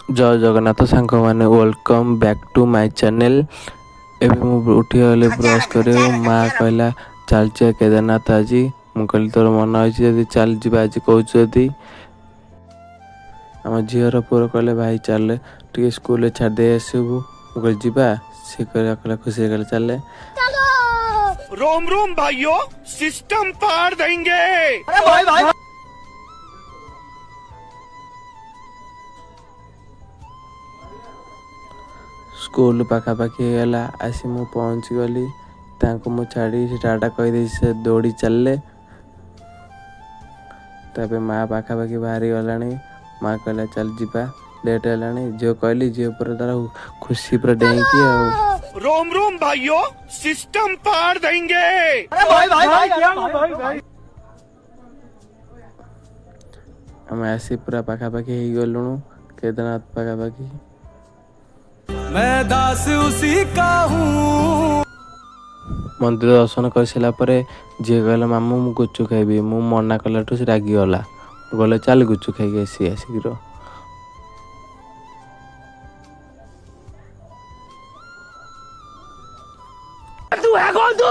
जय जगन्नाथ सांग मैंने welcome back to my channel. एवं मु उठीगली ब्रश कर माँ कहला चल केदारनाथ आज मुझे कहली तोर मन अच्छी चल जा आज कहती आम झीर पुअर कहले भाई चल टे स्कूल छाड़दे आसबू मुझे जा सी कहला खुशी कहले चल रोम रोम भाइयों सिस्टम पार देंगे। अरे भाई भाई स्कूल पाखापाखि गला आसी मु पहुँची गली मु छाड़ी टाटा कहीदे से दौड़ी चलले तब माँ पाखापाखि बाहरी गला माँ कहला चल जा लेट है झील कहली झील पर तार खुशी पूरा डेईकी रोम रोम भाइयों सिस्टम पार देंगे। अरे भाई आम आसी पूरा पाखापाखि हो गलुणु केदारनाथ पाखापाखि मैं दास उसी का हूँ। मंदिर दर्शन कर सारा पर झील कहला मामू मु गुचु खाइबी मु मना कला से रागिगला गले चल गुचु खाई आसिक तू है कौन तू?